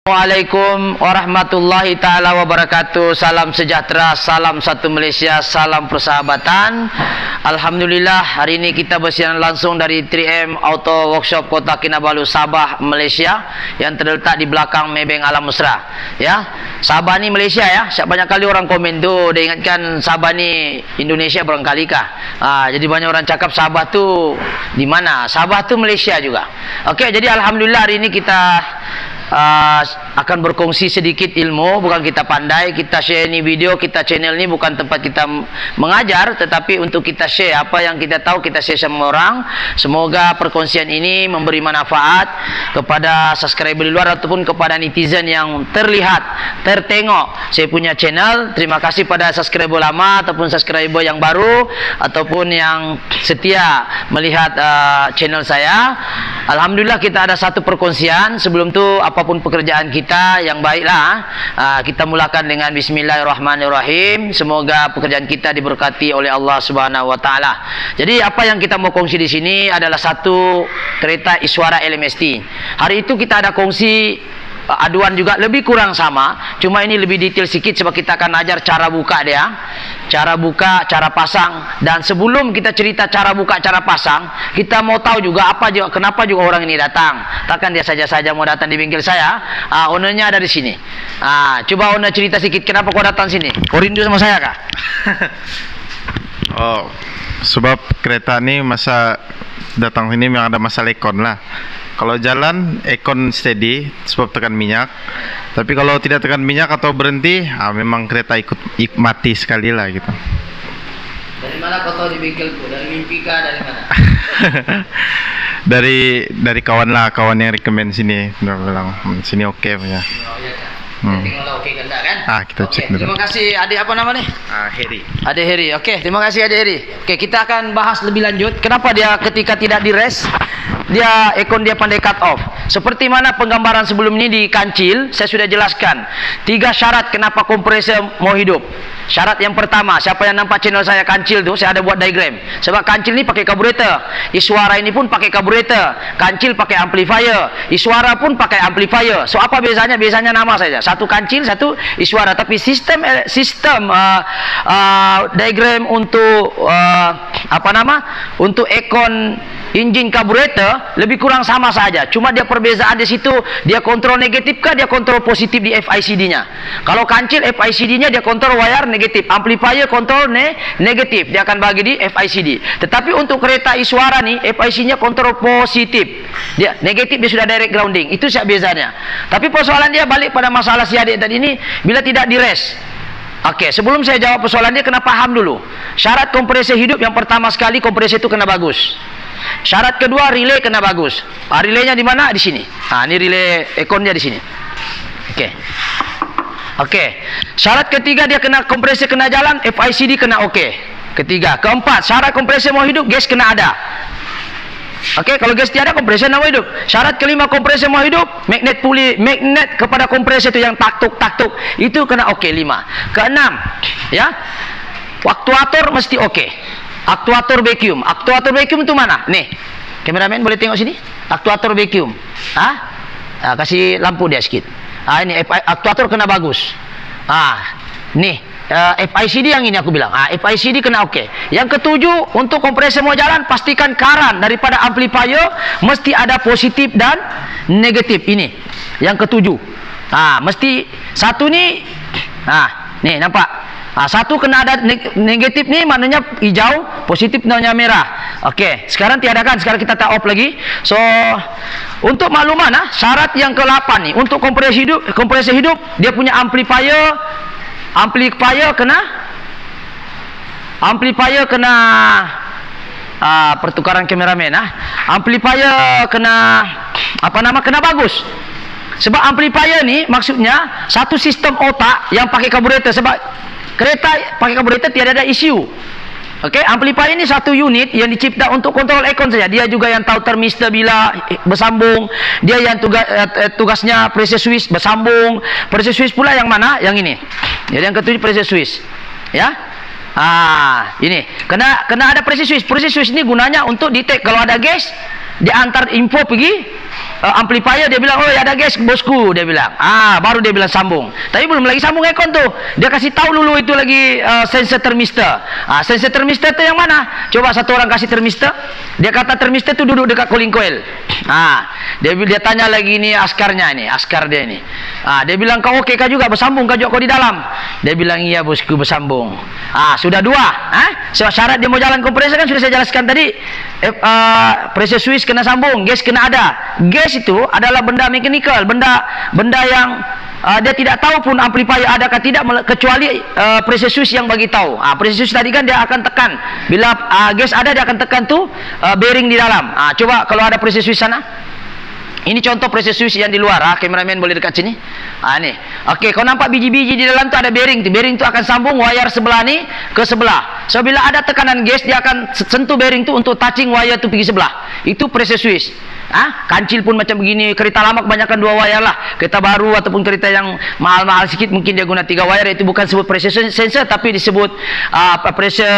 Assalamualaikum warahmatullahi ta'ala wabarakatuh. Salam sejahtera, salam satu Malaysia, salam persahabatan. Alhamdulillah, hari ini kita bersiaran langsung dari 3M Auto Workshop Kota Kinabalu, Sabah, Malaysia, yang terletak di belakang Maybank Alam Mesra. Ya, Sabah ni Malaysia ya. Banyak kali orang komen tu, dia ingatkan Sabah ni Indonesia barangkali kah. Jadi banyak orang cakap Sabah tu di mana? Sabah tu Malaysia juga. Okey, jadi alhamdulillah hari ini kita akan berkongsi sedikit ilmu. Bukan kita pandai, kita share ni video, kita channel ni bukan tempat kita mengajar, tetapi untuk kita share apa yang kita tahu, kita share sama orang. Semoga perkongsian ini memberi manfaat kepada subscriber di luar ataupun kepada netizen yang terlihat, tertengok saya punya channel. Terima kasih pada subscriber lama ataupun subscriber yang baru ataupun yang setia melihat channel saya. Alhamdulillah kita ada satu perkongsian. Sebelum tu, apapun pekerjaan kita yang baiklah, kita mulakan dengan bismillahirrahmanirrahim. Semoga pekerjaan kita diberkati oleh Allah Subhanahu wa taala. Jadi apa yang kita mau kongsi di sini adalah satu kereta Iswara LMST. Hari itu kita ada kongsi aduan juga lebih kurang sama, cuma ini lebih detail sedikit sebab kita akan ajar cara buka dia, cara buka, cara pasang. Dan sebelum kita cerita cara buka, cara pasang, kita mau tahu juga apa juga, kenapa juga orang ini datang. Takkan dia saja-saja mau datang di bengkel saya. Ownernya ada di sini. Coba owner cerita sedikit, kenapa kau datang sini? Kau rindu sama saya kah? Oh, sebab kereta ni masa datang sini memang ada masalah ekon lah. Kalau jalan ekon steady sebab tekan minyak. Tapi kalau tidak tekan minyak atau berhenti, memang kereta ikut mati sekali lah gitu. Dari mana kau tahu di bengkelku? Dari mimpi kah? Dari mana? dari kawan lah, kawan yang rekomend sini. Dia bilang sini oke punya. Oh, iya kan? Tengoklah oke kan, kan? Kita cek dulu. Terima kasih adik, apa nama nih? Heri. Adik Heri. Oke, terima kasih adik Heri. Oke, kita akan bahas lebih lanjut. Kenapa dia ketika tidak di rest, dia ekon dia pandai cut off. Seperti mana penggambaran sebelum ini di kancil, saya sudah jelaskan 3 syarat kenapa kompresor mau hidup. Syarat yang pertama, siapa yang nampak channel saya kancil tu, saya ada buat diagram. Sebab kancil ni pakai karburator, Iswara ini pun pakai karburator, kancil pakai amplifier, Iswara pun pakai amplifier. So apa bezanya? Bezanya nama saja. Satu kancil, satu Iswara. Tapi sistem diagram untuk untuk ekon engine karburator lebih kurang sama saja. Cuma dia perbezaan di situ, dia kontrol negatif kah, dia kontrol positif di FICD-nya. Kalau kancil FICD-nya dia kontrol wire negatif, amplifier kontrol negatif, dia akan bagi di FICD. Tetapi untuk kereta Iswara ni FIC-nya kontrol positif, dia negatif, dia sudah direct grounding. Itu siap bezanya. Tapi persoalan dia balik pada masalah si adik tadi ini, bila tidak di rest. Oke, sebelum saya jawab persoalan dia, kena paham dulu syarat kompresor hidup. Yang pertama sekali, kompresor itu kena bagus. Syarat kedua, relay kena bagus. Relaynya di mana? Di sini. Ini relay ekonnya di sini. Oke. Syarat ketiga, dia kena kompresor kena jalan, FICD kena oke. Ketiga. Keempat, syarat kompresor mau hidup, gas kena ada. Oke, kalau gas tiada, kompresor mau hidup. Syarat kelima, kompresor mau hidup, magnet kepada kompresor itu yang taktuk itu kena oke 5. Keenam, ya, aktuator mesti oke. Aktuator vacuum. Aktuator vacuum itu mana? Nih, kameramen boleh tengok sini. Aktuator vacuum. Kasih lampu dia sedikit. Ini aktuator kena bagus. Nih, FICD yang ini aku bilang. FICD kena oke. Yang ketujuh, untuk kompresor mau jalan, pastikan karan daripada amplifier mesti ada positif dan negatif. Ini yang ketujuh. Mesti satu nih. Nih nampak. Satu kena ada negatif nih, maknanya hijau, positif namanya merah. Oke, sekarang tiadakan, sekarang kita tak off lagi. So, untuk makluman, syarat yang ke-8 nih, untuk kompresor hidup, dia punya amplifier kena pertukaran kameramen. Amplifier kena bagus. Sebab amplifier ni maksudnya satu sistem otak yang pakai karburator. Sebab kereta pakai karburator tiada ada isu. Oke, amplifier ini satu unit yang dicipta untuk kontrol ekon saja. Dia juga yang tahu termistor bila bersambung. Dia yang tugasnya pressure switch bersambung. Pressure switch pula yang mana? Yang ini. Jadi yang ketujuh pressure switch. Ya. Ini kena ada pressure switch. Pressure switch ini gunanya untuk detect kalau ada gas, dia antar info pergi amplifier, dia bilang, oh ada gas bosku, dia bilang. Baru dia bilang sambung. Tapi belum lagi sambung aircon tuh. Dia kasih tahu dulu itu lagi sensor termistor. Sensor termistor itu yang mana? Coba satu orang kasih termistor. Dia kata termistor itu duduk dekat cooling coil. Dia tanya lagi ini askarnya ini, askar dia ini. Dia bilang, kau oke kah juga bersambung kah juga kau di dalam? Dia bilang, iya bosku bersambung. Sudah dua. Syarat dia mau jalan kompresor kan sudah saya jelaskan tadi. Pressure switch kena sambung, gas kena ada. Gas itu adalah benda mechanical, benda yang dia tidak tahu pun amplifier ada atau tidak kecuali pressure switch yang bagi tahu. Pressure switch tadi kan dia akan tekan. Bila gas ada dia akan tekan tuh bearing di dalam. Coba kalau ada pressure switch sana. Ini contoh pressure switch yang di luar. Kameramen boleh dekat sini. Nih. Oke, kau nampak biji-biji di dalam tu ada bearing. Bearing tu akan sambung wire sebelah ni ke sebelah. So bila ada tekanan gas dia akan sentuh bearing tu untuk touching wire tu pergi sebelah. Itu pressure switch. Kancil pun macam begini. Kereta lama kebanyakan 2 wire lah. Kereta baru ataupun kereta yang mahal-mahal sikit mungkin dia guna 3 wire. Itu bukan sebut pressure sensor tapi disebut pressure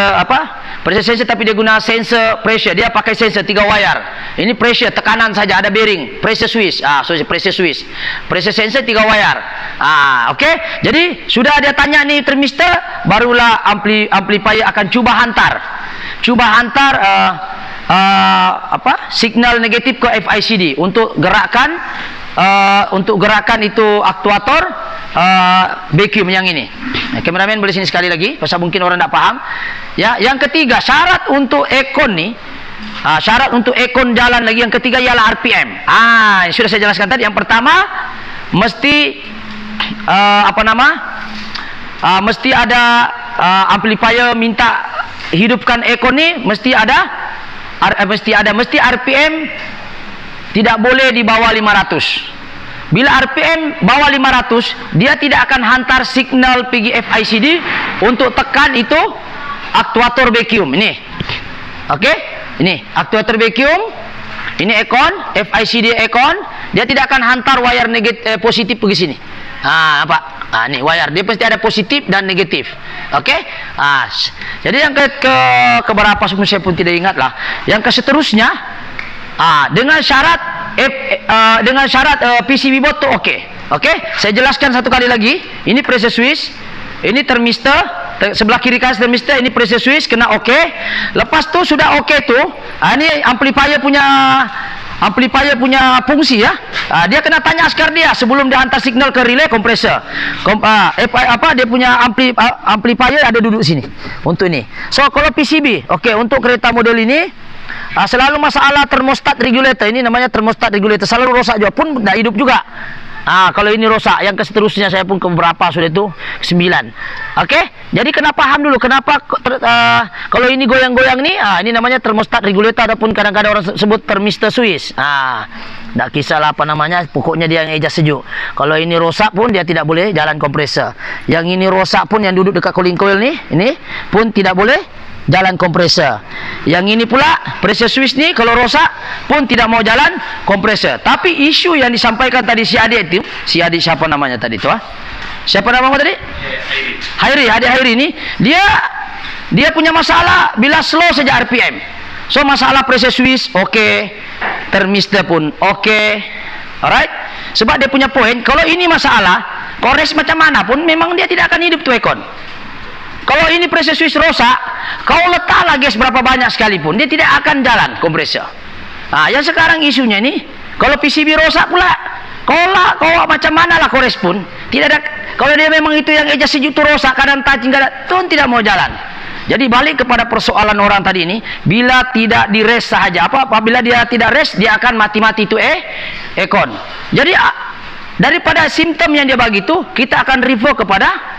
sensor tapi dia guna sensor pressure. Dia pakai sensor 3 wire. Ini pressure tekanan saja, ada bearing. Pressure switch. Pressure switch. Pressure sensor 3 wire. Okey. Jadi sudah dia tanya ni termistor, barulah amplifier akan cuba hantar signal negatif ke FICD untuk gerakan itu aktuator vacuum yang ini. Kameramen boleh sini sekali lagi pasal mungkin orang tak faham. Ya, yang ketiga syarat untuk aircon ni, syarat untuk aircon jalan lagi yang ketiga ialah RPM. Yang sudah saya jelaskan tadi. Yang pertama mesti mesti ada amplifier minta hidupkan aircon ni mesti RPM tidak boleh di bawah 500. Bila RPM bawah 500, dia tidak akan hantar signal pergi FICD untuk tekan itu aktuator vacuum ini. Okey? Ini aktuator vacuum, ini aircon, FICD aircon, dia tidak akan hantar wire positif pergi sini. Nampak? Ni wire dia pasti ada positif dan negatif. Okey? Jadi yang ke berapa saya pun tidak ingat lah. Yang ke seterusnya dengan syarat PCB board tu okey. Okey? Saya jelaskan satu kali lagi. Ini pressure switch, ini termistor, sebelah kiri kanan termistor, ini pressure switch kena okey. Lepas tu sudah okey tu, ini amplifier punya fungsi ya. Dia kena tanya askar dia sebelum dia hantar signal ke relay kompresor. Dia punya amplifier ada duduk sini untuk ini. So kalau PCB, okey, untuk kereta model ini selalu masalah thermostat regulator. Ini namanya thermostat regulator. Selalu rosak juga pun tak hidup juga. Kalau ini rosak, yang seterusnya saya pun ke berapa sudah itu? 9. Okey? Jadi kena paham dulu kenapa kalau ini goyang-goyang ni, ini namanya thermostat regulator ataupun kadang-kadang orang sebut thermistor switch. Tak kisahlah apa namanya, pokoknya dia yang ejas sejuk. Kalau ini rosak pun dia tidak boleh jalan kompresor. Yang ini rosak pun yang duduk dekat cooling coil ni, ini pun tidak boleh jalan kompresor. Yang ini pula pressure switch ni kalau rosak pun tidak mau jalan kompresor. Tapi isu yang disampaikan tadi si adik itu, si adik siapa namanya tadi tu? Siapa nama tadi? Hairi ni dia punya masalah bila slow saja RPM. So masalah pressure switch okey, termistor pun okey. Alright? Sebab dia punya poin, kalau ini masalah, kores macam mana pun memang dia tidak akan hidup tu aircon. Kalau ini pressure switch rosak, kau letaklah gas berapa banyak sekalipun, dia tidak akan jalan kompresor. Yang sekarang isunya ni, kalau PCB rosak pula, kau macam mana lah kores pun, tidak ada. Kalau dia memang itu yang ejas sejuk tu rosak, kadang touching tu tidak mau jalan. Jadi balik kepada persoalan orang tadi ini, bila tidak di rest sahaja, apabila dia tidak rest, dia akan mati-mati itu aircon. Jadi daripada simptom yang dia bagi tu, kita akan refer kepada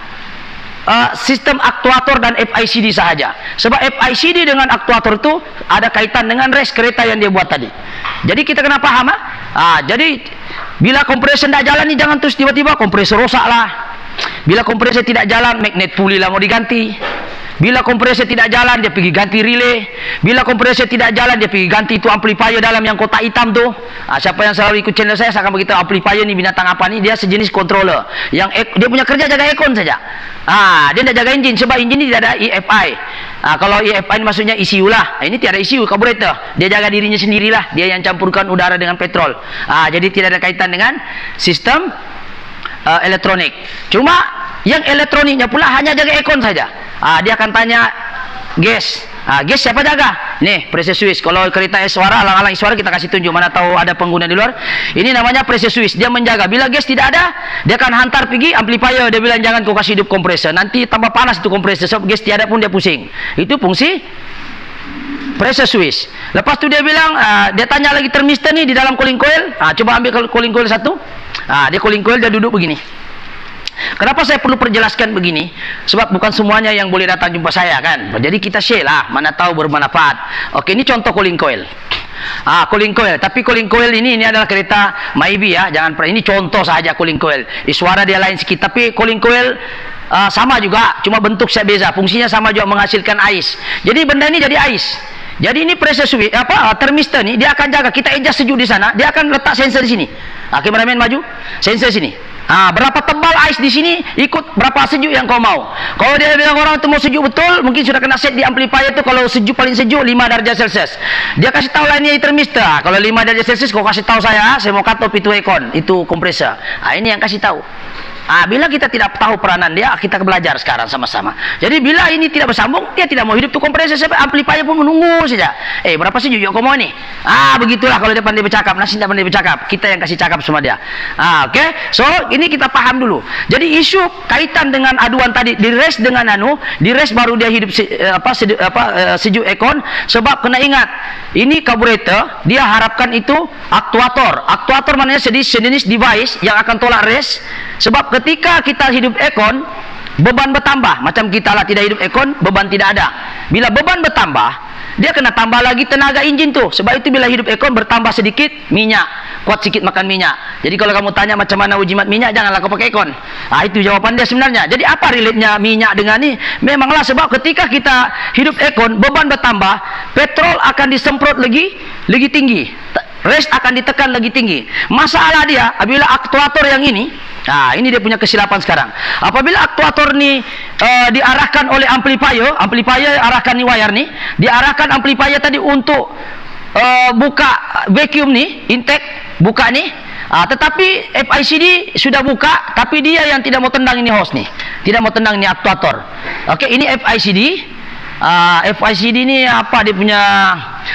sistem aktuator dan FICD sahaja. Sebab FICD dengan aktuator itu ada kaitan dengan rest kereta yang dia buat tadi. Jadi kita kena faham. Jadi bila kompresor tidak jalan ni, jangan terus tiba-tiba kompresor rosak lah. Bila kompresor tidak jalan, magnet puli lah mau diganti. Bila kompresor tidak jalan, dia pergi ganti relay. Bila kompresor tidak jalan, dia pergi ganti itu amplifier dalam yang kotak hitam tu. Siapa yang selalu ikut channel saya akan beritahu amplifier ni binatang apa ni. Dia sejenis controller yang dia punya kerja jaga aircon saja. Dia tidak jaga enjin sebab enjin ni tidak ada EFI. Kalau EFI maksudnya ECU lah. Ini tiada ECU, karburator. Dia jaga dirinya sendirilah. Dia yang campurkan udara dengan petrol. Jadi tidak ada kaitan dengan sistem elektronik. Cuma yang elektroniknya pula hanya jaga aircon saja. Dia akan tanya gas. Gas siapa jaga? Nih, pressure switch. Kalau kereta suara, alang-alang suara kita kasih tunjuk. Mana tahu ada pengguna di luar. Ini namanya pressure switch. Dia menjaga. Bila gas tidak ada, dia akan hantar pergi amplifier. Dia bilang jangan kau kasih hidup kompresor. Nanti tambah panas itu kompresor. Sebab gas tiada pun dia pusing. Itu fungsi pressure switch. Lepas tu dia bilang, dia tanya lagi thermistor ni di dalam cooling coil. Coba ambil cooling coil satu. Dia cooling coil dia duduk begini. Kenapa saya perlu perjelaskan begini? Sebab bukan semuanya yang boleh datang jumpa saya kan. Jadi kita share lah, mana tahu bermanfaat. Oke, ini contoh cooling coil. Cooling coil. Tapi cooling coil ini adalah kereta Myvi ya. Jangan ini contoh saja cooling coil. Suara dia lain sedikit. Tapi cooling coil sama juga, cuma bentuk saya beza. Fungsinya sama juga, menghasilkan ais. Jadi benda ini jadi ais. Jadi ini pressure switch thermistor ni dia akan jaga. Kita adjust sejuk di sana, dia akan letak sensor di sini. Kameramen maju. Sensor sini. Berapa tebal ais di sini ikut berapa sejuk yang kau mau. Kalau dia bilang orang itu mau sejuk betul, mungkin sudah kena set di amplifier itu. Kalau sejuk paling sejuk 5 darjah Celsius. Dia kasih tahu lah ini thermistor. Kalau 5 darjah Celsius kau kasih tahu saya mau cut off itu aircon, itu kompresor. Ini yang kasih tahu. Bila kita tidak tahu peranan dia, kita belajar sekarang sama-sama. Jadi bila ini tidak bersambung, dia tidak mau hidup tu kompresor, sampai amplifier pun menunggu saja. Berapa sejuk yang kau mau ni? Begitulah kalau dia pandai bercakap. Nasi tidak pandai bercakap, kita yang kasih cakap sama dia. Okey. So ini kita paham dulu. Jadi isu kaitan dengan aduan tadi di rest dengan di rest baru dia hidup sejuk aircon. Sebab kena ingat, ini karburator dia harapkan itu aktuator. Aktuator maknanya sejenis device yang akan tolak rest. Sebab ketika kita hidup aircon, beban bertambah. Macam kita lah tidak hidup aircon, beban tidak ada. Bila beban bertambah, dia kena tambah lagi tenaga enjin tu. Sebab itu bila hidup aircon bertambah sedikit minyak, kuat sikit makan minyak. Jadi kalau kamu tanya macam mana uji mat minyak, janganlah kau pakai aircon. Itu jawapan dia sebenarnya. Jadi apa relate-nya minyak dengan ni? Memanglah sebab ketika kita hidup aircon, beban bertambah, petrol akan disemprot lagi tinggi. Rest akan ditekan lagi tinggi. Masalah dia, apabila aktuator yang ini dia punya kesilapan sekarang. Apabila aktuator ni diarahkan oleh amplifier arahkan ni wire ni, diarahkan amplifier tadi untuk buka vacuum ni, intake buka ni. Tetapi FICD sudah buka, tapi dia yang tidak mau tendang ini hose ni. Tidak mau tendang ni aktuator. Okey, ini FICD. FICD ni apa dia punya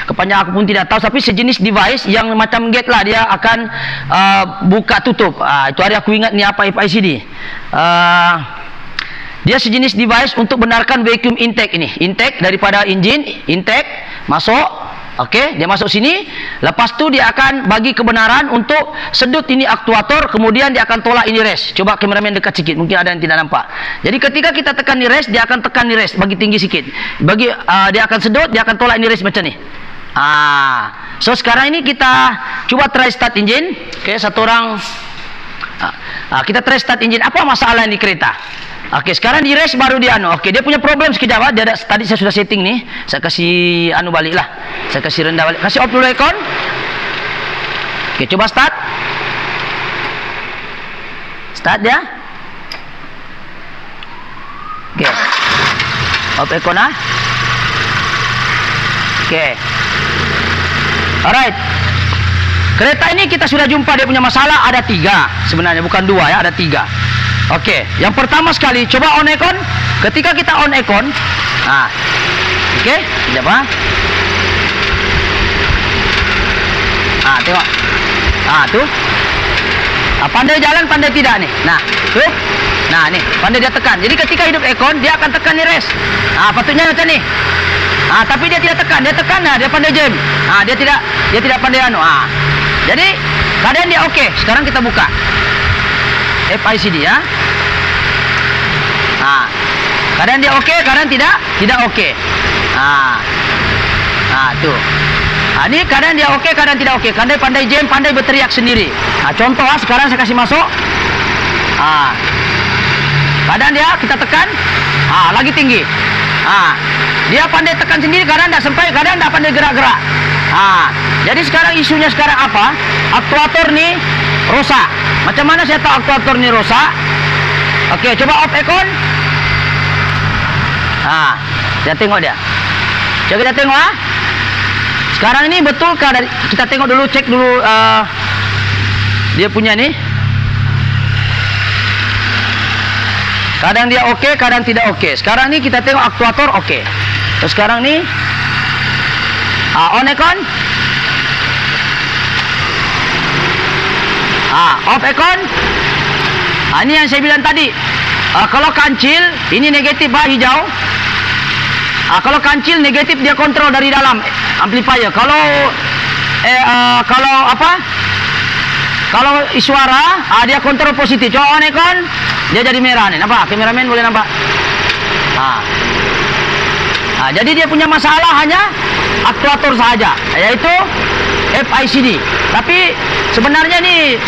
kepanjangan aku pun tidak tahu, tapi sejenis device yang macam gate lah, dia akan buka tutup. Itu hari aku ingat ni apa FICD. Dia sejenis device untuk benarkan vacuum intake ini. Intake daripada engine, intake masuk. Okey, dia masuk sini. Lepas tu dia akan bagi kebenaran untuk sedut ini aktuator, kemudian dia akan tolak ini rest. Coba kameramen dekat sikit, mungkin ada yang tidak nampak. Jadi ketika kita tekan ni rest, dia akan tekan ni rest bagi tinggi sikit. Dia akan sedut, dia akan tolak ini rest macam ni. So sekarang ini kita cuba try start engine. Okey, satu orang kita try start engine. Apa masalah di kereta? Okey, sekarang di rest baru dia Okey, dia punya problem sekejap. Tadi saya sudah setting ni. Saya kasih balik lah. Saya kasih rendah balik. Kasih off dulu aircon. Okey, coba start. Start dia. Okey. Off aircon Okey. Alright. Kereta ini kita sudah jumpa dia punya masalah ada 3 sebenarnya, bukan 2 ya, ada 3. Okey, yang pertama sekali coba on aircon. Ketika kita on aircon, okey, sekejap tengok. Tu. Pandai jalan, pandai tidak nih. Tuh. Nih, pandai dia tekan. Jadi ketika hidup aircon, dia akan tekan ni rest. Patutnya macam ni. Tapi dia tidak tekan, dia pandai jam. Dia tidak pandai Jadi keadaan dia okey. Sekarang kita buka FICD ya. Keadaan dia okey, keadaan tidak okey. Tuh. Ini keadaan dia okey, keadaan tidak okey. Pandai jam, pandai berteriak sendiri. Contoh sekarang saya kasih masuk. Keadaan dia kita tekan, lagi tinggi. Dia pandai tekan sendiri, keadaan tidak sampai, keadaan tidak pandai gerak-gerak. Jadi sekarang isunya sekarang apa? Aktuator ni rosak. Macam mana saya tahu aktuator ni rosak? Okey, coba off aircon. Kita tengok dia. Coba kita tengok ah. Sekarang ini betulkah dari kita tengok dulu, cek dulu dia punya nih. Kadang dia oke, kadang tidak oke. Sekarang ini kita tengok aktuator oke. Terus sekarang ini on aircon. Off aircon. Ini yang saya bilang tadi. Kalau kancil, ini negatif hijau. Kalau kancil negatif dia kontrol dari dalam amplifier. Kalau kalau suara dia kontrol positif. Coba on aircon, dia jadi merah nih. Nampak? Kameramen boleh nampak? Jadi dia punya masalah hanya aktuator saja, yaitu FICD. Tapi sebenarnya nih,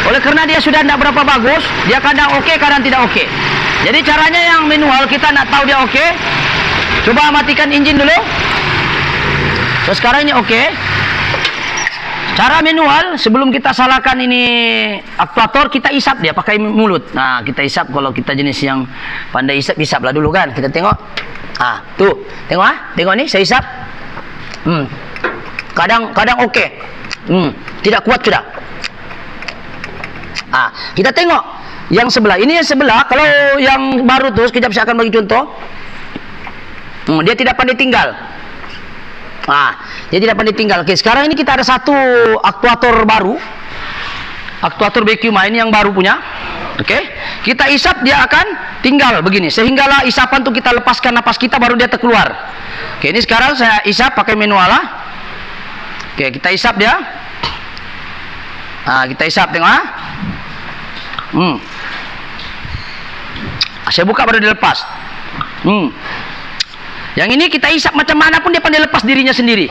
oleh karena dia sudah tidak berapa bagus, dia kadang oke, kadang tidak oke. Jadi caranya yang manual, kita nak tahu dia oke. Coba matikan engine dulu. Terus sekarang ini oke. Cara manual, sebelum kita salahkan ini aktuator, kita isap dia pakai mulut. Nah, kita isap. Kalau kita jenis yang pandai isap, isaplah dulu kan. Kita tengok. Tuh, tengok tengok nih, saya isap. Kadang oke. Tidak kuat sudah. Kita tengok yang sebelah. Ini yang sebelah. Kalau yang baru tuh, sekejap saya akan bagi contoh. Dia tidak pandai tinggal. Dia tidak pandai tinggal. Oke, sekarang ini kita ada satu aktuator baru. Aktuator vacuum ini yang baru punya. Oke, kita isap dia akan tinggal begini. Sehinggalah isapan tuh kita lepaskan napas kita baru dia terkeluar. Oke, ini sekarang saya isap pakai manual lah. Oke, kita isap dia. Kita isap tengok saya buka baru dia lepas. Yang ini kita isap macam mana pun dia pandai lepas dirinya sendiri.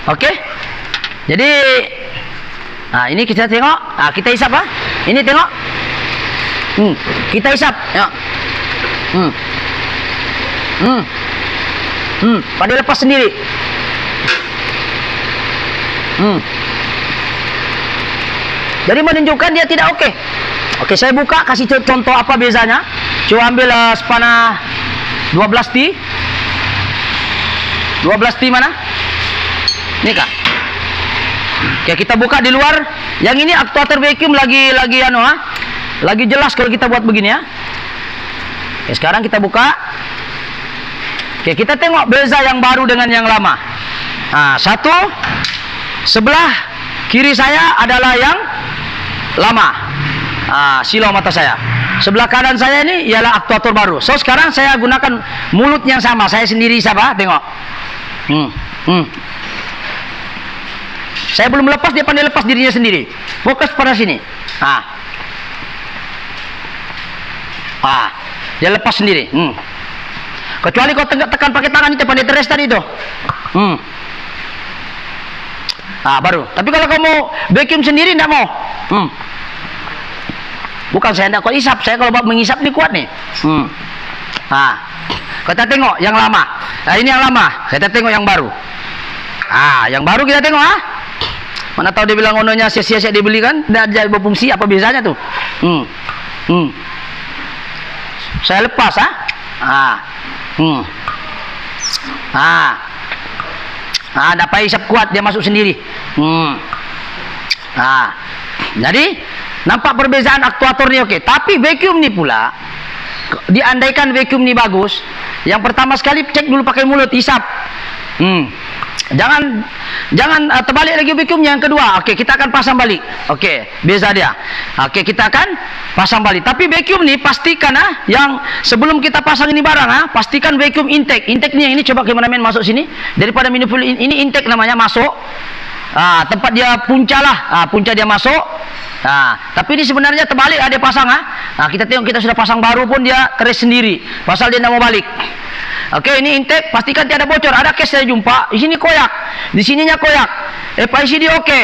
Oke. Jadi ini kita tengok. Kita isap ini tengok. Kita isap. Ya. Pandai lepas sendiri. Jadi menunjukkan dia tidak oke. Oke, saya buka, kasih contoh apa bezanya. Coba ambil spana 12T. 12T mana? Ini kah? Oke, kita buka di luar. Yang ini aktuator vacuum lagi jelas kalau kita buat begini ya. Oke, sekarang kita buka. Oke, kita tengok beza yang baru dengan yang lama. Satu, sebelah kiri saya adalah yang lama. Silau mata saya. Sebelah kanan saya ini ialah aktuator baru. So sekarang saya gunakan mulut yang sama. Saya sendiri tengok. Saya belum lepas, dia pandai lepas dirinya sendiri. Fokus pada sini. Dia lepas sendiri. Kecuali kau tekan pakai tangan itu pandai teres tadi itu. Baru. Tapi kalau kamu vacuum sendiri tidak mau. Bukan saya tidak kuat isap. Saya kalau mengisap ini kuat nih. Kita tengok yang lama. Ini yang lama. Kita tengok yang baru. Yang baru kita tengok. Mana tahu dia bilang ononya sia-sia dibeli kan? Tidak jadi berfungsi. Apa bezanya tuh? Saya lepas. Dapat isap kuat, dia masuk sendiri. Jadi nampak perbezaan aktuator ni oke. Tapi vacuum ni pula, diandaikan vacuum ni bagus, yang pertama sekali cek dulu pakai mulut, isap. Jangan terbalik lagi vacuumnya. Yang kedua, oke, kita akan pasang balik. Oke, beza dia. Oke, kita akan pasang balik. Tapi vacuum ni pastikan yang sebelum kita pasang ini barang pastikan vacuum intake. Intake ni yang ini, coba kameramen masuk sini. Daripada minifil ini intake namanya, masuk. Tempat dia punca lah. Punca dia masuk. Tapi ini sebenarnya terbalik dia pasang. Kita tengok, kita sudah pasang baru pun dia teres sendiri. Pasal dia tidak mau balik. Oke, ini intake, pastikan tiada bocor. Ada case saya jumpa, di sini koyak, di sininya koyak. FICD oke.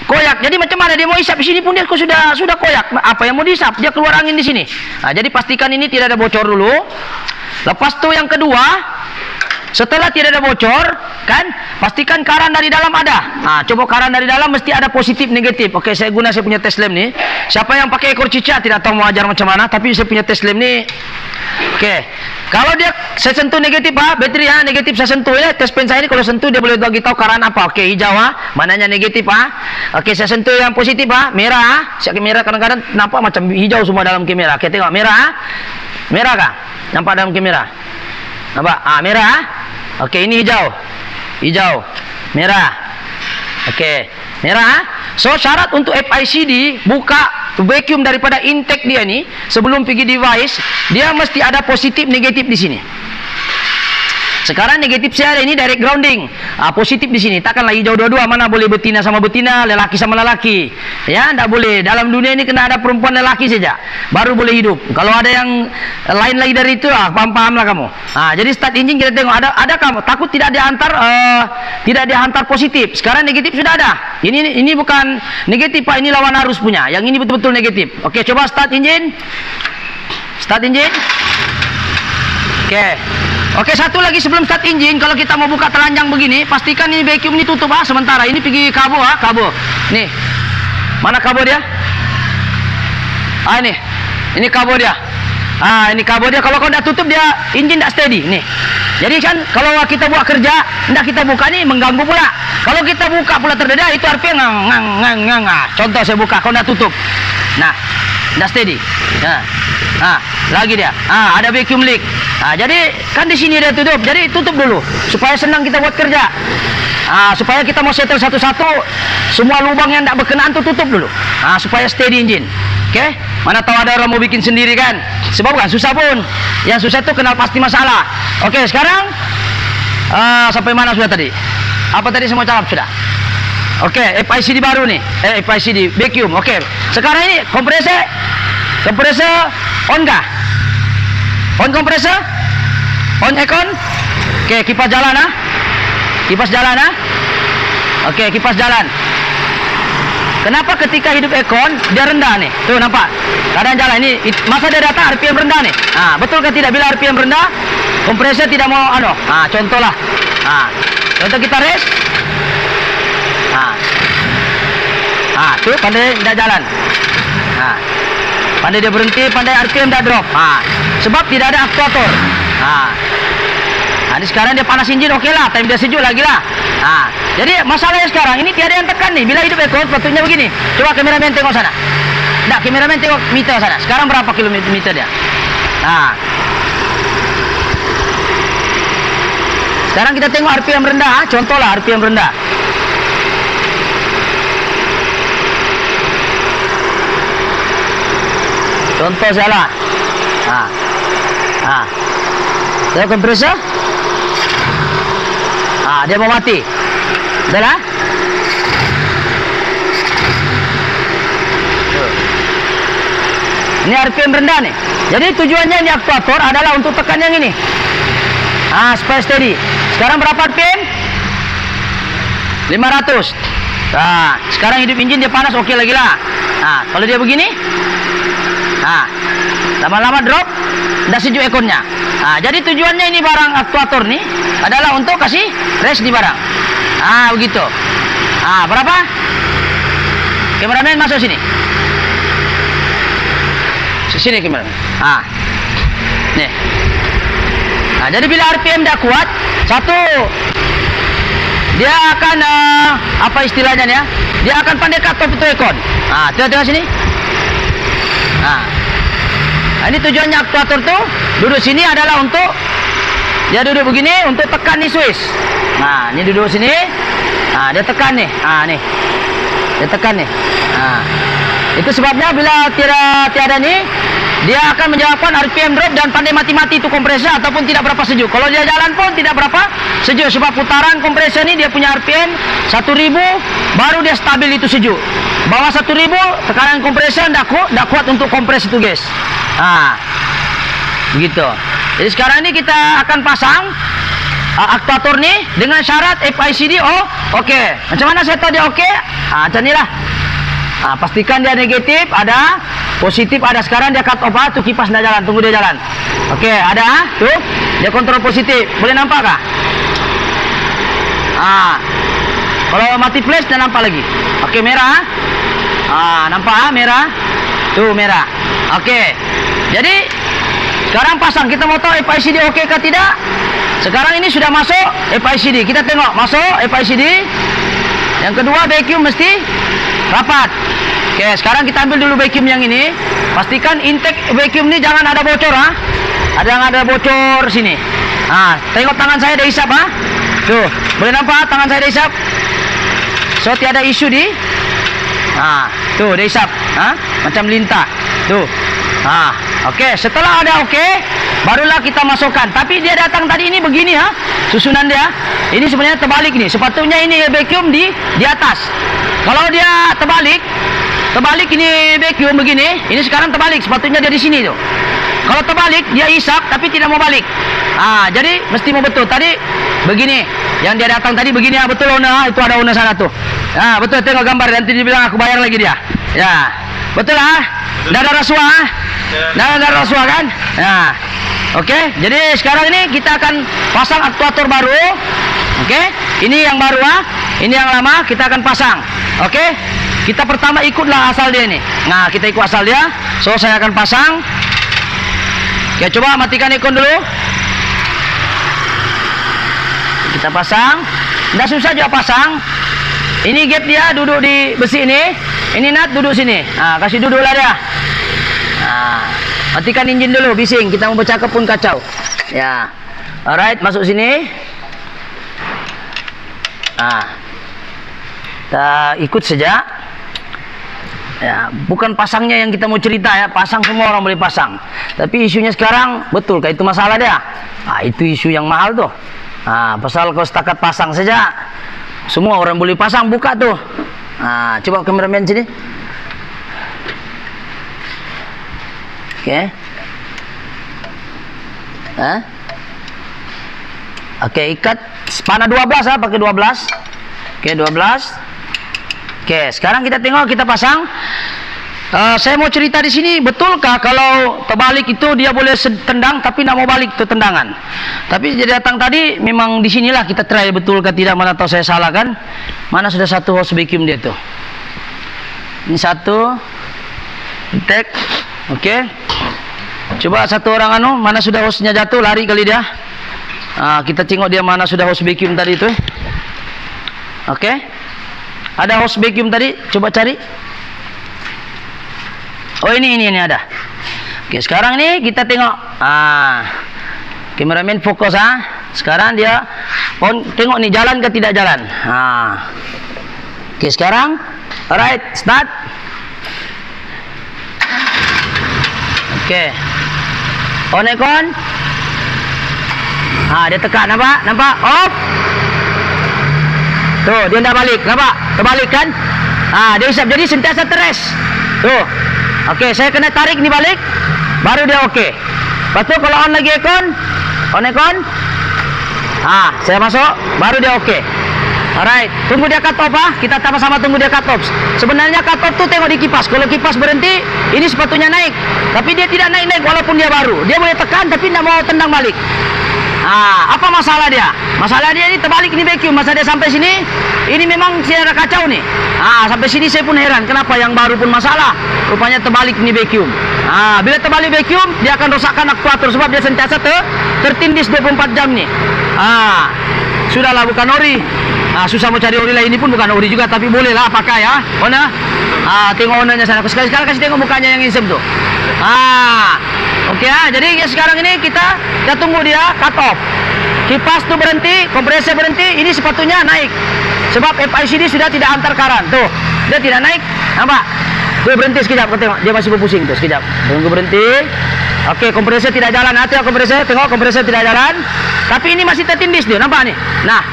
Koyak. Jadi macam mana dia mau isap di sini pun dia sudah koyak. Apa yang mau diisap? Dia keluar angin di sini. Jadi pastikan ini tidak ada bocor dulu. Lepas tu yang kedua, setelah tidak ada bocor, kan, pastikan karan dari dalam ada. Coba karan dari dalam mesti ada positif negatif. Oke, saya punya test lamp nih. Siapa yang pakai ekor cicak tidak tahu mau ajar macam mana, tapi saya punya test lamp nih. Oke. Kalau dia saya sentuh negatif bateri negatif saya sentuh ya. Tes pen saya ini kalau sentuh dia boleh bagi tahu karena apa. Oke, hijau mananya negatif Oke, saya sentuh yang positif merah Saya kamera kadang-kadang nampak macam hijau semua dalam kamera. Oke, tengok merah. Merah kah? Nampak dalam kamera? Nampak? Merah. Oke, ini hijau. Hijau. Merah. Oke, merah. So syarat untuk FICD buka vacuum daripada intake dia ni sebelum pergi device, dia mesti ada positif negatif di sini. Sekarang negatif saya ada ini direct grounding. Positif di sini. Takkanlah hijau dua-dua, mana boleh betina sama betina, lelaki sama lelaki. Ya, tidak boleh. Dalam dunia ini kena ada perempuan lelaki saja baru boleh hidup. Kalau ada yang lain lagi dari itu, paham-pahamlah kamu. Jadi start engine kita tengok ada kamu takut tidak dihantar positif. Sekarang negatif sudah ada. Ini bukan negatif Pak, ini lawan arus punya. Yang ini betul-betul negatif. Oke, coba start engine. Start engine. Oke, satu lagi sebelum start engine, kalau kita mau buka telanjang begini, pastikan ini vacuum ini tutup sementara. Ini pergi kabel kabel. Nih. Mana kabel dia? Ini kabel dia. Ini kabel dia. Kalau kau tidak tutup dia engine tidak steady. Nih. Jadi kan kalau kita buat kerja, tidak kita buka nih mengganggu pula. Kalau kita buka pula terdedah itu RPM ngang. Contoh saya buka, kau tidak tutup. Nah, tidak steady. Lagi dia. Ada vacuum leak. Jadi kan di sini dia tutup. Jadi tutup dulu supaya senang kita buat kerja. Supaya kita mau settle satu-satu, semua lubang yang tidak berkenaan tuh tutup dulu. Supaya steady engine. Oke? Mana tahu ada orang mau bikin sendiri kan? Sebab kan susah pun. Yang susah itu kenal pasti masalah. Oke, sekarang sampai mana sudah tadi? Apa tadi semua cakap sudah? Oke, FICD baru nih. FICD vacuum. Oke. Sekarang ini kompresor on kah? On kompresor? On aircon? Oke, kipas jalan Kipas jalan Oke, kipas jalan. Kenapa ketika hidup aircon dia rendah nih? Tuh nampak. Keadaan jalan ini masa dia datang RPM rendah nih. Betul kan tidak bila RPM rendah? Kompresor tidak mau contohlah. Contoh kita rest. Tuh pandai tidak jalan. Pandai dia berhenti, pandai RPM dah drop. Sebab tidak ada aktuator. Ini sekarang dia panas engine, oke lah. Time dia sejuk lagi lah. Jadi masalahnya sekarang ini tiada yang tekan nih. Bila hidup aircon sepatutnya begini. Coba kameramen tengok sana. Tidak, kameramen tengok meter sana. Sekarang berapa kilometer dia? Sekarang kita tengok RPM rendah. Contohlah RPM rendah. Contoh salah. Saya kompresor. Dia mau mati. Dah lah. Ini RPM rendah nih. Jadi tujuannya ini aktuator adalah untuk tekan yang ini. Supaya steady. Sekarang berapa RPM? 500. Sekarang hidup engine dia panas, oke lagi lah. Kalau dia begini, lama-lama drop, dah sejuk ekornya. Jadi tujuannya ini barang aktuator nih adalah untuk kasih rest di barang. Begitu. Berapa? Kameramen masuk sini. Sini kameramen. Nih. Jadi bila RPM dah kuat, satu, dia akan apa istilahnya ya? Dia akan pandai cut off itu ekon. Tengok sini. Ini tujuannya aktuator tuh duduk sini adalah untuk dia duduk begini untuk tekan nih switch. Ini duduk sini. Dia tekan nih. Nih. Dia tekan nih. Itu sebabnya bila tiada nih, dia akan menyebabkan RPM drop dan pandai mati-mati itu kompresor ataupun tidak berapa sejuk. Kalau dia jalan pun tidak berapa sejuk sebab putaran kompresor ini dia punya RPM 1000 baru dia stabil itu sejuk. Bawah 1000 tekanan kompresor tidak kuat untuk kompres itu guys. Begitu. Jadi sekarang ini kita akan pasang aktuator nih dengan syarat FICD oke. Macam mana saya tahu dia oke? Macam inilah. Pastikan dia negatif, ada positif, ada. Sekarang dia cut off, tuh kipas tidak jalan, tunggu dia jalan. Oke, ada, tuh dia kontrol positif. Boleh nampak kah? Kalau mati flash, tidak nampak lagi. Oke, merah. Nampak merah? Tuh merah. Oke. Jadi Sekarang pasang, kita mau tahu FICD oke kah tidak? Sekarang ini sudah masuk FICD. Kita tengok masuk FICD. Yang kedua, vacuum mesti rapat. Oke, sekarang kita ambil dulu vacuum yang ini. Pastikan intake vacuum ini jangan ada bocor, ha? Ada bocor sini. Tengok tangan saya ada isap, ha? Tuh, boleh nampak tangan saya ada isap? So tiada isu di. Tuh ada isap, macam lintah. Tuh. Okey, setelah ada barulah kita masukkan. Tapi dia datang tadi ini begini, susunan dia. Ini sebenarnya terbalik nih. Sepatutnya ini vacuum di atas. Kalau dia terbalik ini vacuum begini. Ini sekarang terbalik. Sepatutnya dia di sini tuh. Kalau terbalik dia isap tapi tidak mau balik. Jadi mesti mau betul. Tadi begini. Yang dia datang tadi begini, betul owner. Itu ada owner sana tuh. Betul, tengok gambar. Nanti dia bilang aku bayar lagi dia. Ya. Betul Dah ada rasuah, Dah ada rasuah kan? Okey. Jadi sekarang ini kita akan pasang aktuator baru. Okey. Ini yang baru, Ini yang lama kita akan pasang. Okey. Kita pertama ikutlah asal dia ini. Kita ikut asal dia. So saya akan pasang. Oke, coba matikan ikon dulu. Kita pasang. Dah susah juga pasang. Ini gap dia duduk di besi ini. Ini nut duduk sini. Kasih duduklah dia. Matikan enjin dulu, bising. Kita mau bercakap pun kacau. Ya. Alright, masuk sini. Kita ikut saja. Ya, bukan pasangnya yang kita mau cerita ya. Pasang semua orang boleh pasang. Tapi isunya sekarang betul kah itu masalah dia? Itu isu yang mahal tuh. Pasal kau setakat pasang saja. Semua orang boleh pasang, buka tuh. Coba kameramen sini. Oke. Oke, ikat panah 12 pakai 12. Oke, 12. Oke, sekarang kita tengok, kita pasang. Saya mau cerita di sini, betulkah kalau terbalik itu dia boleh tendang tapi tidak mau balik itu tendangan. Tapi dia datang tadi memang di sinilah kita try betulkah tidak, mana tahu saya salah kan. Mana sudah satu hose vacuum dia tuh. Ini satu. Tek. Oke. Coba satu orang mana sudah hose-nya jatuh, lari kali dia. Kita tengok dia mana sudah hose vacuum tadi itu. Oke. Ada hose vacuum tadi, coba cari. Oh ini ada. Oke, sekarang ini kita tengok. Kameramen fokus Sekarang dia tengok nih jalan ke tidak jalan. Oke, sekarang alright, start. Oke. On aircon. Dia tekan, nampak? Off. Tuh, dia tidak balik, nampak? Terbalik kan? Dia hisap, jadi sentiasa teres. Tuh. Okey, saya kena tarik ni balik, baru dia okey. Lepas tu kalau on lagi aircon, saya masuk, baru dia okey. Alright, tunggu dia cut off kita sama-sama tunggu dia cut off. Sebenarnya cut off tu tengok di kipas. Kalau kipas berhenti, ini sepatutnya naik. Tapi dia tidak naik-naik walaupun dia baru. Dia boleh tekan tapi tidak mau tendang balik. Apa masalah dia? Masalah dia ini terbalik ini vacuum. Masa dia sampai sini, ini memang saya ada kacau nih. Sampai sini saya pun heran kenapa yang baru pun masalah. Rupanya terbalik ini vacuum. Bila terbalik vacuum, dia akan rosakkan aktuator sebab dia sentiasa tertindis 24 jam nih. Sudahlah, bukan ori. Susah mau cari ori lain, ini pun bukan ori juga, tapi bolehlah pakai ya. Ona. Tengok onanya sana. Sekali-sekali kasih tengok mukanya yang insem tuh. Okey jadi sekarang ini kita tunggu dia cut off. Kipas tu berhenti, kompresor berhenti, ini sepatutnya naik. Sebab FICD sudah tidak antar karan. Tuh, dia tidak naik. Nampak? Tuh berhenti sekejap, kau tengok. Dia masih berpusing tuh sekejap. Tunggu berhenti. Okey, kompresor tidak jalan. Tengok kompresor, kompresor tidak jalan. Tapi ini masih tertindis dia, nampak nih. Nah,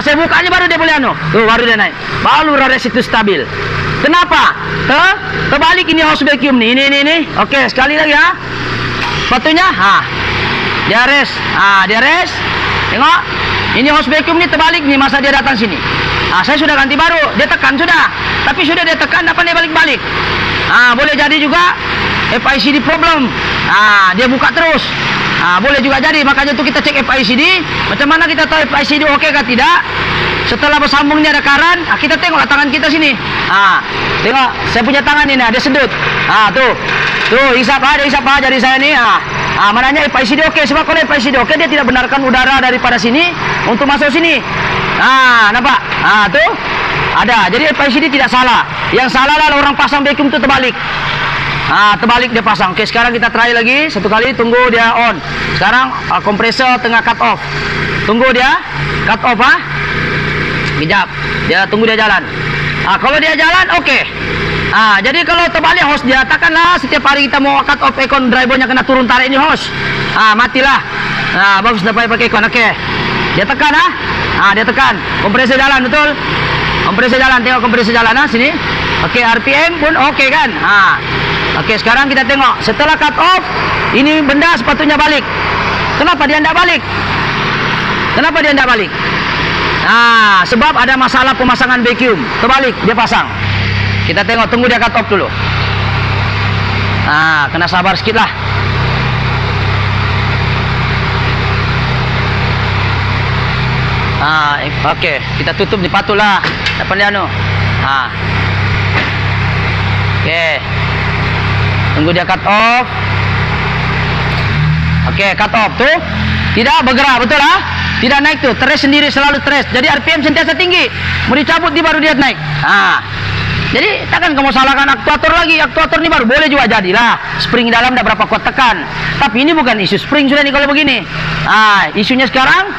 saya bukanya baru dia boleh Tuh, baru dia naik. Baru rares itu stabil. Kenapa? Terbalik ini hose vacuum nih. Ini. Okey, sekali lagi ya. Sepatunya, dia rest. Dia rest. Tengok. Ini hose vacuum nih terbalik nih masa dia datang sini. Saya sudah ganti baru. Dia tekan sudah. Tapi sudah dia tekan, dapat dia balik-balik. Boleh jadi juga FICD problem. Dia buka terus. Boleh juga jadi. Makanya itu kita cek FICD. Macam mana kita tahu FICD oke kah tidak? Setelah bersambung ni ada karan, kita tengoklah tangan kita sini. Tengok, saya punya tangan ini ada sedut. Tuh hisap dia hisap jari saya ni. Mananya FICD oke. Sebab kalau FICD oke, dia tidak benarkan udara daripada sini untuk masuk sini. Nampak? Tuh ada. Jadi FICD tidak salah. Yang salah adalah orang pasang vacuum itu terbalik. Terbalik dia pasang. Oke, sekarang kita try lagi satu kali. Tunggu dia on. Sekarang kompresor tengah cut off. Tunggu dia cut off. Kejap. Dia tunggu dia jalan. Kalau dia jalan, oke. Jadi kalau terbalik hose dia, takkanlah setiap hari kita mau cut off aircon drivernya kena turun tarik ini hose. Matilah. Bagus dapat pakai aircon. Oke. Dia tekan dia tekan. Kompresor jalan betul. Kompresor jalan, tengok kompresor jalan sini. Oke, RPM pun oke kan? Oke, sekarang kita tengok. Setelah cut off, ini benda sepatutnya balik. Kenapa dia tidak balik? Kenapa dia tidak balik? Sebab ada masalah pemasangan vacuum. Terbalik, dia pasang. Kita tengok, tunggu dia cut off dulu. Kena sabar sedikit lah. Oke, kita tutup di patulah. Dapat dia Oke. Tunggu dia cut off. Oke, cut off tuh. Tidak bergerak, betul Tidak naik tuh, trace sendiri selalu trace. Jadi RPM sentiasa tinggi. Mau dicabut dia baru dia naik. Jadi takkan kamu salahkan aktuator lagi. Aktuator ini baru boleh juga jadilah. Spring dalam dah berapa kuat tekan. Tapi ini bukan isu spring sudah nih kalau begini. Isunya sekarang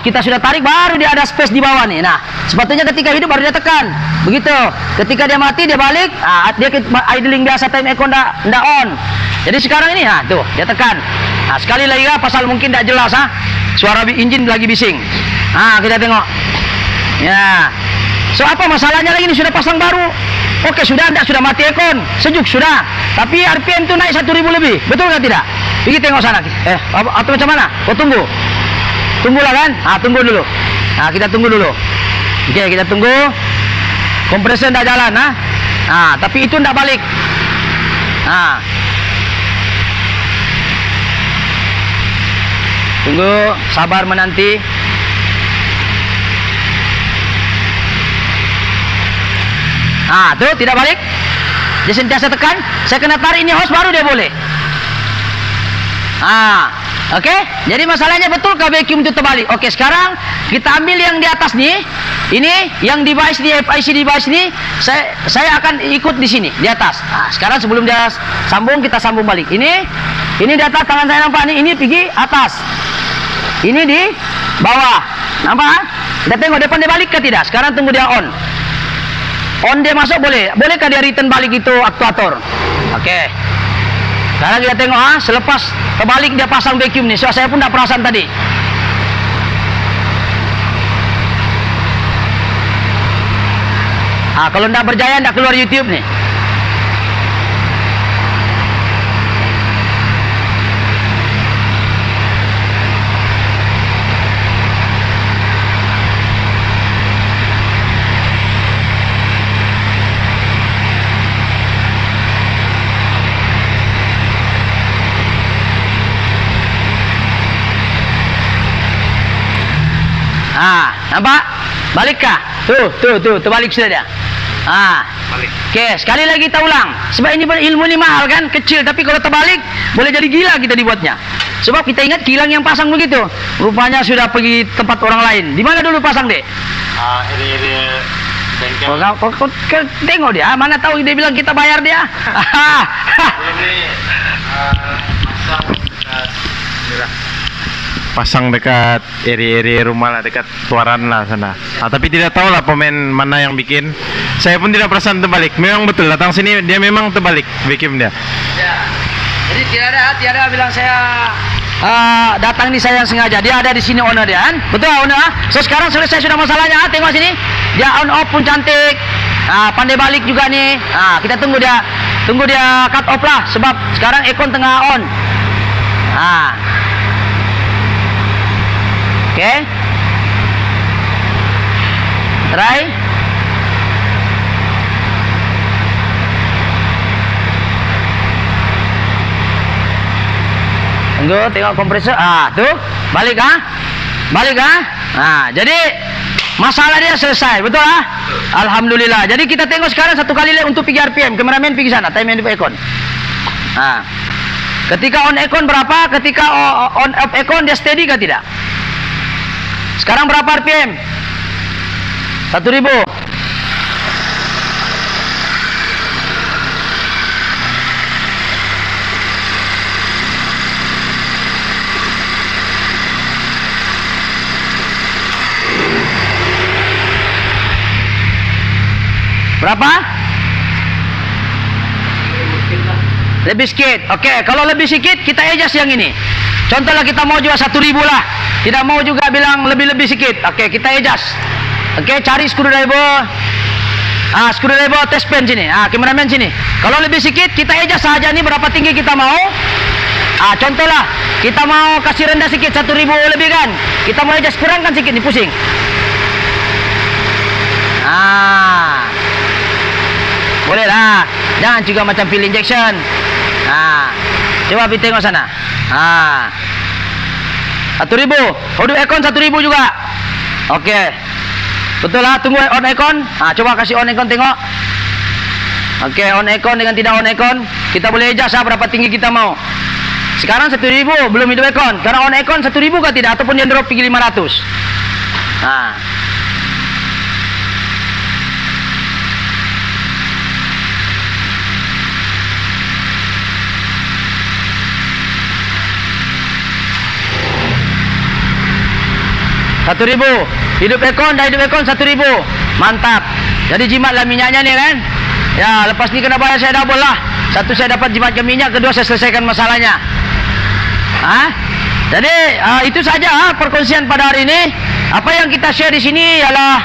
kita sudah tarik baru dia ada space di bawah nih. Sepatutnya ketika hidup baru dia tekan. Begitu. Ketika dia mati dia balik, dia idling biasa, time aircon ndak on. Jadi sekarang ini tuh dia tekan. Sekali lagi pasal mungkin tidak jelas suara engine lagi bising. Kita tengok. Ya. So apa masalahnya lagi ini sudah pasang baru. Oke, sudah mati aircon, sejuk sudah. Tapi RPM itu naik 1000 lebih. Betul nggak tidak? Pergi tengok sana. Atau macam mana? Tunggu. Tunggulah kan? Tunggu dulu. Kita tunggu dulu. Oke, kita tunggu. Kompresor tidak jalan, tapi itu tidak balik. Tunggu, sabar menanti. Tuh tidak balik. Dia sentiasa tekan. Saya kena tarik ini hose baru dia boleh. Oke, jadi masalahnya betul ke vacuum itu terbalik. Oke, sekarang kita ambil yang di atas nih. Ini yang device di FIC device ini saya akan ikut di sini di atas. Sekarang sebelum dia sambung kita sambung balik. Ini di atas tangan saya nampak nih. Ini pergi atas. Ini di bawah. Nampak? Kita tengok depan dia balik ke tidak. Sekarang tunggu dia on. On dia masuk boleh. Bolehkah dia return balik itu aktuator? Oke. Sekarang kita tengok selepas terbalik dia pasang vacuum nih. So, saya pun tidak perasan tadi. Kalau tidak berjaya tidak keluar YouTube nih. Nampak? Balikkah? Tuh, terbalik sudah dia. Balik. Oke, sekali lagi kita ulang. Sebab ini ilmu ini mahal kan, kecil. Tapi kalau terbalik, boleh jadi gila kita dibuatnya. Sebab kita ingat kilang yang pasang begitu. Rupanya sudah pergi tempat orang lain. Di mana dulu pasang, Dek? Ini bengkel. Kau tengok dia. Mana tahu dia bilang kita bayar dia. Ini pasang dekat area rumah lah, dekat tuaran lah sana. Tapi tidak tahu lah pemain mana yang bikin. Saya pun tidak perasan terbalik. Memang betul datang sini dia memang terbalik vacuum dia. Ya. Jadi tiada bilang saya datang ini saya yang sengaja. Dia ada di sini owner dia kan. Betul owner. So sekarang selesai sudah masalahnya. Tengok sini. Dia on off pun cantik. Pandai balik juga nih. Kita tunggu dia cut off lah sebab sekarang aircon tengah on. Oke. Try. Tunggu, tengok kompresor. Tuh, balik jadi masalah dia selesai, betul Alhamdulillah. Jadi kita tengok sekarang satu kali lagi untuk pergi RPM. Kameramen pergi sana, time and aircon. Ketika on aircon berapa? Ketika on off aircon dia steady kah tidak? Sekarang berapa RPM? 1000. Berapa? Lebih sedikit. Oke, kalau lebih sedikit kita adjust yang ini. Contohlah kita mau jual 1000 lah. Tidak mau juga bilang lebih-lebih sedikit. Oke, kita adjust. Oke, cari screwdriver. Screwdriver test pen sini. Cameraman sini. Kalau lebih sedikit kita adjust saja nih berapa tinggi kita mau. Contohlah kita mau kasih rendah sedikit 1000 lebih kan. Kita mau adjust kurangkan sedikit nih pusing. Boleh lah. Jangan juga macam pil injection. Coba pergi tengok sana. 1000. Udah aircon 1000 juga. Oke. Betul lah, tunggu on aircon. Coba kasih on aircon tengok. Oke, on aircon dengan tidak on aircon. Kita boleh adjust berapa tinggi kita mau. Sekarang 1000 belum hidup aircon. Karena on aircon 1000 kah tidak ataupun dia drop pergi 500. Hidup aircon, dah hidup aircon 1000. Mantap. Jadi jimatlah minyaknya nih kan. Ya, lepas ni kena bayar saya double lah. Satu saya dapat jimatkan minyak, kedua saya selesaikan masalahnya. Jadi itu saja perkongsian pada hari ini. Apa yang kita share di sini ialah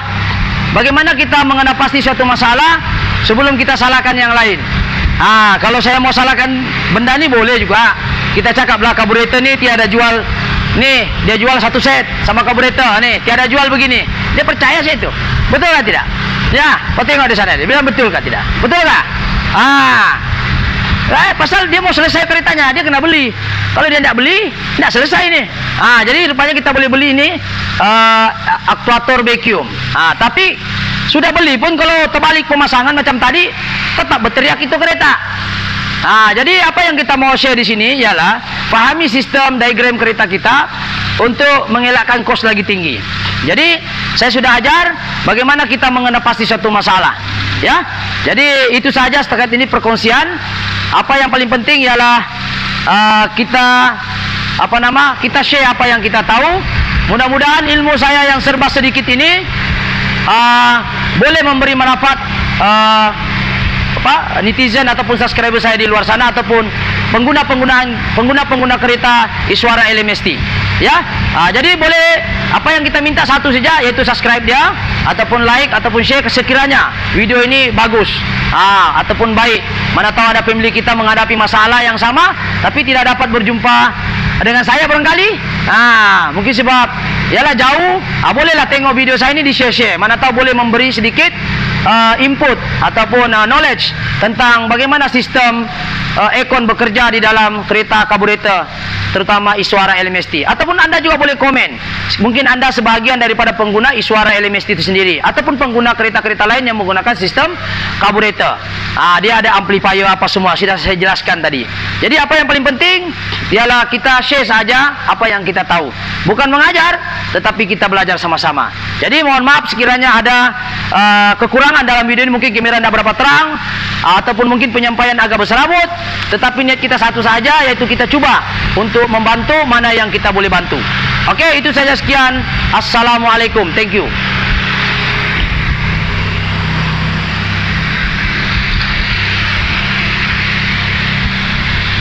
bagaimana kita mengenal pasti suatu masalah sebelum kita salahkan yang lain. Kalau saya mau salahkan benda ni boleh juga. Kita cakaplah karburator ni tiada jual. Nih, dia jual 1 set sama karburator. Nih, tiada jual begini. Dia percaya sih itu. Betul kan tidak? Ya, kau tengok di sana. Dia bilang betul kan tidak? Betul tak? Pasal dia mau selesai keretanya, dia kena beli. Kalau dia tidak beli, tidak selesai ini. Jadi rupanya kita boleh beli ini aktuator vacuum. Tapi sudah beli pun kalau terbalik pemasangan macam tadi, tetap berteriak itu kereta. Jadi apa yang kita mau share di sini ialah pahami sistem diagram kereta kita untuk mengelakkan kos lagi tinggi. Jadi saya sudah ajar bagaimana kita mengenal pasti suatu masalah. Ya, jadi itu saja setakat ini perkongsian. Apa yang paling penting ialah kita kita share apa yang kita tahu. Mudah-mudahan ilmu saya yang serba sedikit ini boleh memberi manfaat netizen ataupun subscriber saya di luar sana ataupun pengguna kereta Iswara LMST. Ya, jadi boleh apa yang kita minta satu saja, yaitu subscribe dia ataupun like ataupun share sekiranya video ini bagus ataupun baik. Mana tahu ada family kita menghadapi masalah yang sama tapi tidak dapat berjumpa dengan saya barangkali. Mungkin sebab ialah jauh, bolehlah tengok video saya ini di share. Mana tahu boleh memberi sedikit input ataupun knowledge tentang bagaimana sistem aircon bekerja di dalam kereta karburator terutama Iswara LMST. Ataupun anda juga boleh komen, mungkin anda sebahagian daripada pengguna Iswara LMST itu sendiri ataupun pengguna kereta-kereta lain yang menggunakan sistem karburator. Dia ada amplifier apa semua, sudah saya jelaskan tadi. Jadi apa yang paling penting ialah kita share saja apa yang kita tahu, bukan mengajar tetapi kita belajar sama-sama. Jadi mohon maaf sekiranya ada kekurangan dalam video ini, mungkin kamera tidak berapa terang ataupun mungkin penyampaian agak berserabut, tetapi niat kita satu saja, yaitu kita coba untuk membantu mana yang kita boleh bantu. Oke, itu saja, sekian. Assalamualaikum, thank you.